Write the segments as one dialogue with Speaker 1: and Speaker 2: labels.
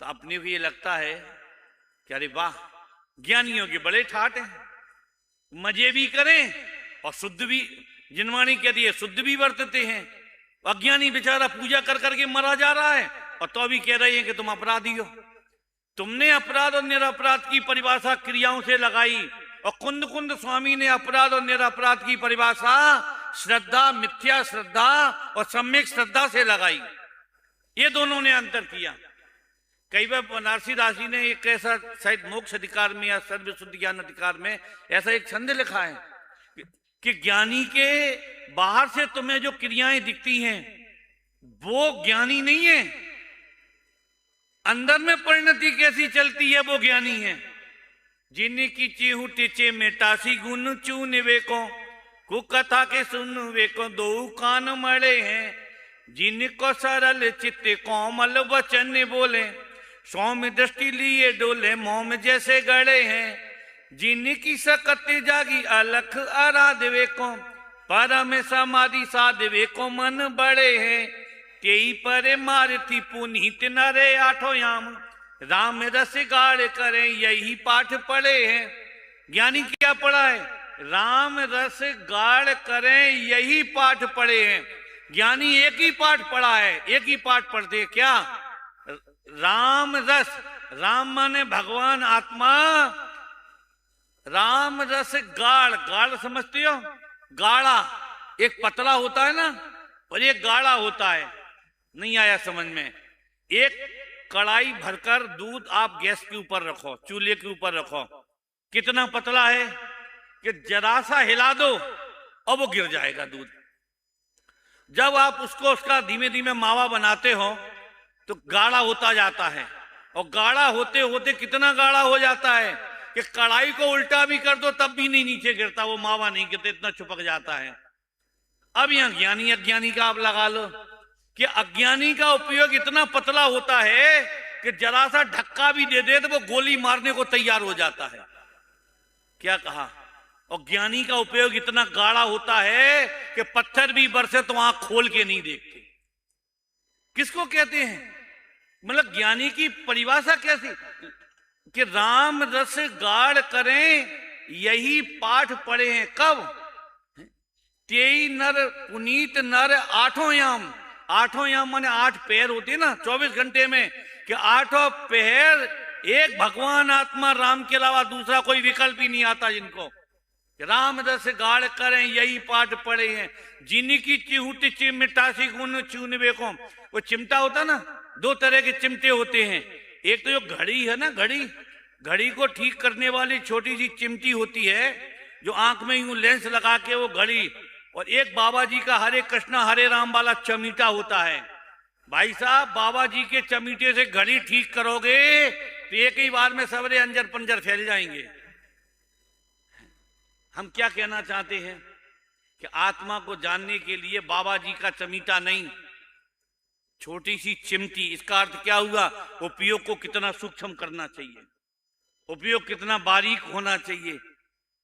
Speaker 1: तो अपने को ये लगता है कि अरे वाह, ज्ञानियों के बड़े ठाट हैं, मजे भी करें और शुद्ध भी, जिनवाणी कहती है शुद्ध भी बरतते हैं। अज्ञानी बेचारा पूजा कर करके मरा जा रहा है और तो भी कह रहे हैं कि तुम अपराधी हो। तुमने अपराध और निरपराध की परिभाषा क्रियाओं से लगाई और कुंद कुंद स्वामी ने अपराध और निरपराध की परिभाषा श्रद्धा, मिथ्या श्रद्धा और सम्यक श्रद्धा से लगाई। ये दोनों ने अंतर किया। कई बार बनारसी दास जी ने एक ऐसा, शायद मोक्ष अधिकार में या सर्व शुद्ध ज्ञान अधिकार में ऐसा एक छंद लिखा है कि ज्ञानी के बाहर से तुम्हें जो क्रियाएं दिखती हैं वो ज्ञानी नहीं है, अंदर में परिणति कैसी चलती है वो ज्ञानी है। जिनकी चेहू टिचे मेटासी गुण चून वेको, कुकथा के सुन वेको दो कान मड़े हैं। जिनको सरल चित्त कोमल वचन बोले, सौम्य दृष्टि लिए डोले मोम जैसे गड़े हैं। जिनकी सकत जागी अलख आराधवे को, परम समाधि साधवे को मन बड़े हैं। तेई परे मारती पुनीत नरे आठों याम, राम रस गाड़ करें यही पाठ पढ़े हैं। ज्ञानी क्या पढ़ा है? राम रस गाड़ करें यही पाठ पढ़े हैं। ज्ञानी एक ही पाठ पढ़ा है, एक ही पाठ पढ़ते क्या? राम रस, राम माने भगवान आत्मा, राम रस गाढ़, गाढ़ समझते हो? गाढ़ा एक पतला होता है ना, और एक गाढ़ा होता है। नहीं आया समझ में? एक कढ़ाई भरकर दूध आप गैस के ऊपर रखो, चूल्हे के ऊपर रखो, कितना पतला है कि जरा सा हिला दो और वो गिर जाएगा दूध। जब आप उसको उसका धीमे धीमे मावा बनाते हो तो गाढ़ा होता जाता है, और गाढ़ा होते होते कितना गाढ़ा हो जाता है कि कढ़ाई को उल्टा भी कर दो तब भी नहीं नीचे गिरता, वो मावा नहीं गिरता, इतना चिपक जाता है। अब यहां ज्ञानी अज्ञानी का आप लगा लो कि अज्ञानी का उपयोग इतना पतला होता है कि जरा सा धक्का भी दे दे तो वो गोली मारने को तैयार हो जाता है। क्या कहा? और ज्ञानी का उपयोग इतना गाढ़ा होता है कि पत्थर भी बरसे तो आंख खोल के नहीं देखते। किसको कहते हैं? मतलब ज्ञानी की परिभाषा कैसी कि राम रस गाढ़ करें यही पाठ पढ़े हैं। कब? तेई नर पुनीत नर आठों याम, आठों याम माने 8 पैर होते ना 24 घंटे में, कि 8 पैर एक भगवान आत्मा राम के अलावा दूसरा कोई विकल्प ही नहीं आता जिनको। राम रस गाढ़ करें यही पाठ पढ़े हैं। जिनकी चिहुट चिमटासी गुण चूनवे को, वो चिमटा होता ना, 2 तरह के चिमटे होते हैं। एक तो जो घड़ी है ना, घड़ी, घड़ी को ठीक करने वाली छोटी सी चिमटी होती है जो आंख में यूं लेंस लगा के वो घड़ी, और एक बाबा जी का हरे कृष्णा हरे राम वाला चमीटा होता है। भाई साहब, बाबा जी के चमीटे से घड़ी ठीक करोगे तो एक ही बार में सबरे अंजर पंजर फैल जाएंगे। हम क्या कहना चाहते हैं कि आत्मा को जानने के लिए बाबा जी का चमीटा नहीं, छोटी सी चिमटी। इसका अर्थ क्या हुआ? उपयोग को कितना सूक्ष्म करना चाहिए, उपयोग कितना बारीक होना चाहिए।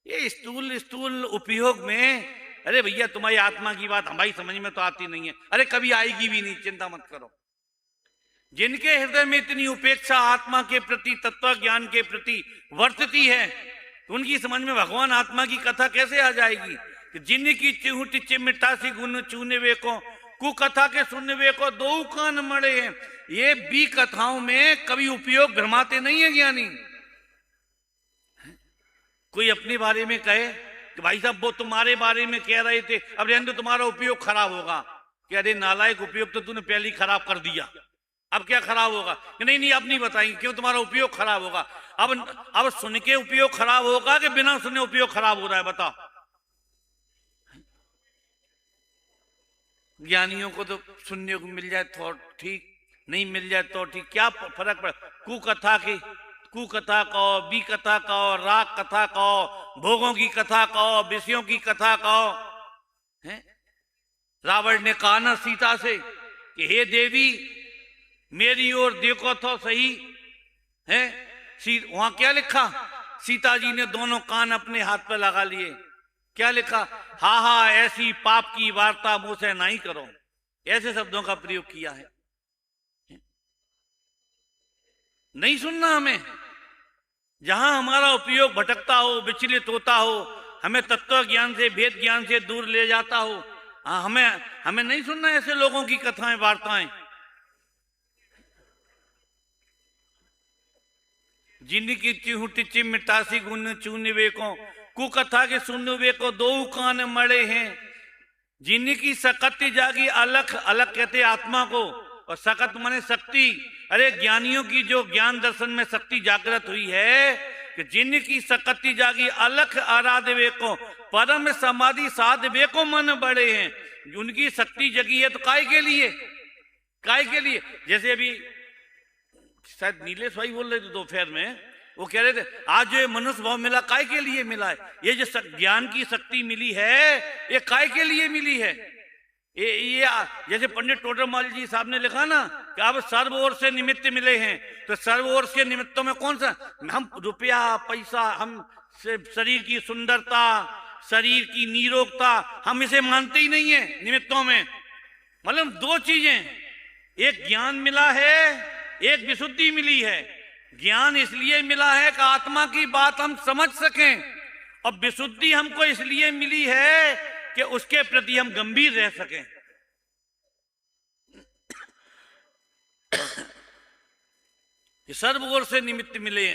Speaker 1: ये स्थूल उपयोग में, अरे भैया तुम्हारी आत्मा की बात हमारी समझ में तो आती नहीं है। अरे कभी आएगी भी नहीं, चिंता मत करो। जिनके हृदय में इतनी उपेक्षा आत्मा के प्रति, तत्व ज्ञान के प्रति वर्तती है, तो उनकी समझ में भगवान आत्मा की कथा कैसे आ जाएगी? जिनकी चिहुट चिमटासी गुण चूनवे को, कुकथा के सुनवे को दो कान मड़े हैं। ये भी कथाओं में कभी उपयोग भ्रमाते नहीं है ज्ञानी। कोई अपने बारे में कहे कि भाई साहब वो तुम्हारे बारे में कह रहे थे, अब रहने दो, तुम्हारा उपयोग खराब होगा। कि अरे नालायक, उपयोग तो तूने पहले ही खराब कर दिया, अब क्या खराब होगा? कि नहीं नहीं अब नहीं बताएंगे, क्यों? तुम्हारा उपयोग खराब होगा। अब सुन के उपयोग खराब होगा कि बिना सुने उपयोग खराब हो रहा है? बताओ। ज्ञानियों को तो सुनने को मिल जाए तो ठीक, नहीं मिल जाए तो ठीक, क्या फर्क पड़ा? कुकथा की कुकथा कहो, बी कथा कहो, राग कथा कहो, भोगों की कथा कहो, विषयों की कथा कहो। हैं? रावण ने कहा ना सीता से कि हे देवी मेरी ओर देखो तो सही है। वहां क्या लिखा? सीता जी ने दोनों कान अपने हाथ पे लगा लिए। क्या लिखा? हा हा ऐसी पाप की वार्ता मुझसे नहीं करो। ऐसे शब्दों का प्रयोग किया है। नहीं सुनना हमें। जहां हमारा उपयोग भटकता हो, विचलित होता हो, हमें तत्व ज्ञान से, भेद ज्ञान से दूर ले जाता हो, हमें नहीं सुनना ऐसे लोगों की कथाएं, वार्ताएं। जिनकी चिहु टिची मिटासी गुण चूनवे को, कुकथा के सुनवे को दो कान मड़े हैं। जिनकी सकती जागी अलख, अलग कहते आत्मा को, और सकत माने शक्ति। अरे ज्ञानियों की जो ज्ञान दर्शन में शक्ति जागृत हुई है कि जिनकी सकती जागी अलख आराधवे को, परम समाधि साधवे को मन बड़े हैं। उनकी शक्ति जगी है तो काय के लिए, काय के लिए? जैसे अभी शायद नीलेश भाई बोल रहे थे दोपहर में, वो कह रहे थे आज जो मनुष्य भाव मिला काय के लिए मिला है? ये जो ज्ञान की शक्ति मिली है ये काय के लिए मिली है? ये जैसे पंडित टोडरमल जी साहब ने लिखा ना कि अब सर्व ओर से निमित्त मिले हैं, तो सर्व ओर से निमित्तों में कौन सा? हम रुपया पैसा, हम शरीर की सुंदरता, शरीर की निरोगता, हम इसे मानते ही नहीं है निमित्तों में। मतलब दो चीजें, एक ज्ञान मिला है, एक विशुद्धि मिली है। ज्ञान इसलिए मिला है कि आत्मा की बात हम समझ सकें, और विशुद्धि हमको इसलिए मिली है कि उसके प्रति हम गंभीर रह सकें। ये सर्व ओर से निमित्त मिले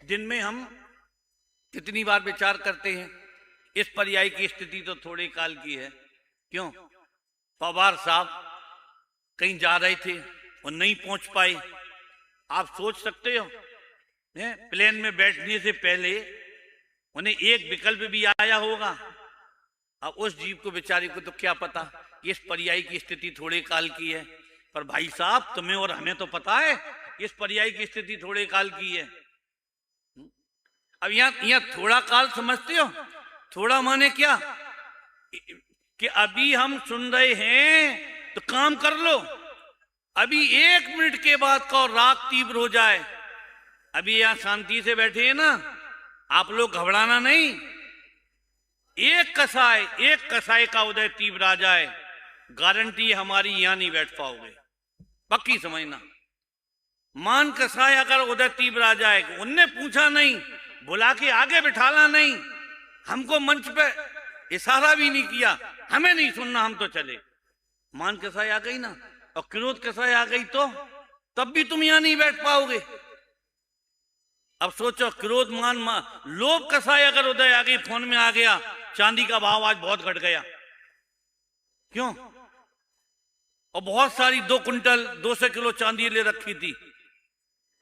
Speaker 1: जिनमें हम कितनी बार विचार करते हैं। इस पर्याय की स्थिति तो थोड़े काल की है। क्यों? पवार साहब कहीं जा रहे थे और नहीं पहुंच पाए। आप सोच सकते हो प्लेन में बैठने से पहले उन्हें एक विकल्प भी आया होगा। अब उस जीव को, बेचारे को तो क्या पता कि इस पर्याय की स्थिति थोड़े काल की है। पर भाई साहब तुम्हें और हमें तो पता है इस पर्याय की स्थिति थोड़े काल की है। अब यहां थोड़ा काल समझते हो? थोड़ा माने क्या कि अभी हम सुन रहे हैं तो काम कर लो। अभी 1 मिनट के बाद का राग तीव्र हो जाए। अभी यहां शांति से बैठे हैं ना, आप लोग घबराना नहीं। एक कसाय का उदय तीव्र आ जाए, गारंटी हमारी यहां नहीं बैठ पाओगे, पक्की समझना। मान कसाय अगर उदय तीव्र आ जाए, उनने पूछा नहीं, बुला के आगे बिठाना नहीं, हमको मंच पे इशारा भी नहीं किया, हमें नहीं सुनना, हम तो चले। मान कसाय आ गई ना, और क्रोध कसाय आ गई तो तब भी तुम यहां नहीं बैठ पाओगे। अब सोचो, क्रोध मान लोभ कसाय अगर उदय आ गई, फोन में आ गया चांदी का भाव आज बहुत घट गया, क्यों? और बहुत सारी 2 कुंटल 200 किलो चांदी ले रखी थी,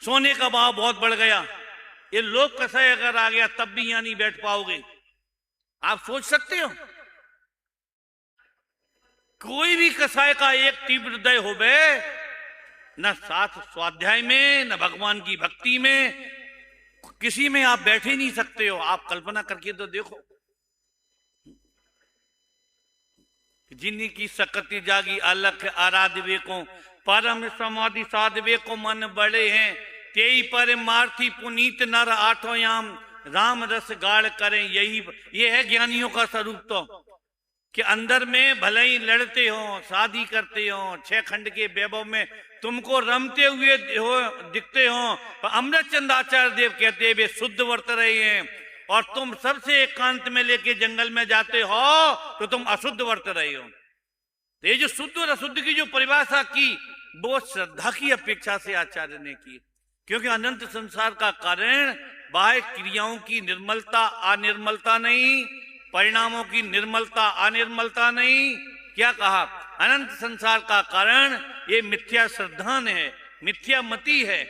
Speaker 1: सोने का भाव बहुत बढ़ गया। ये लोभ कसाय अगर आ गया तब भी यहां नहीं बैठ पाओगे। आप सोच सकते हो? कोई भी कसाय का एक तीव्र उदय हो गए, न साथ स्वाध्याय में, न भगवान की भक्ति में, किसी में आप बैठ ही नहीं सकते हो। आप कल्पना करके तो देखो, जिनकी सकती जागी अलख आराधवे को, परम समाधि साधवे को मन बड़े हैं। तेई पर मार्थी पुनीत नर आठों याम, राम रस गाढ़ करें। ये है ज्ञानियों का स्वरूप, तो कि अंदर में भले ही लड़ते हो, शादी करते हो, 6 खंड के वैभव में तुमको रमते हुए दिखते हो, पर अमृत चंद आचार्य देव कहते हैं वे शुद्ध वर्त रहे हैं, और तुम सबसे एकांत में लेके जंगल में जाते हो तो तुम अशुद्ध वर्त रहे हो। तो ये जो शुद्ध और अशुद्ध की जो परिभाषा की, वो श्रद्धा की अपेक्षा से आचार्य ने की, क्योंकि अनंत संसार का कारण बाह्य क्रियाओं की निर्मलता अनिर्मलता नहीं, परिणामों की निर्मलता अनिर्मलता नहीं। क्या कहा? अनंत संसार का कारण ये मिथ्या श्रद्धा है, मिथ्या मति है।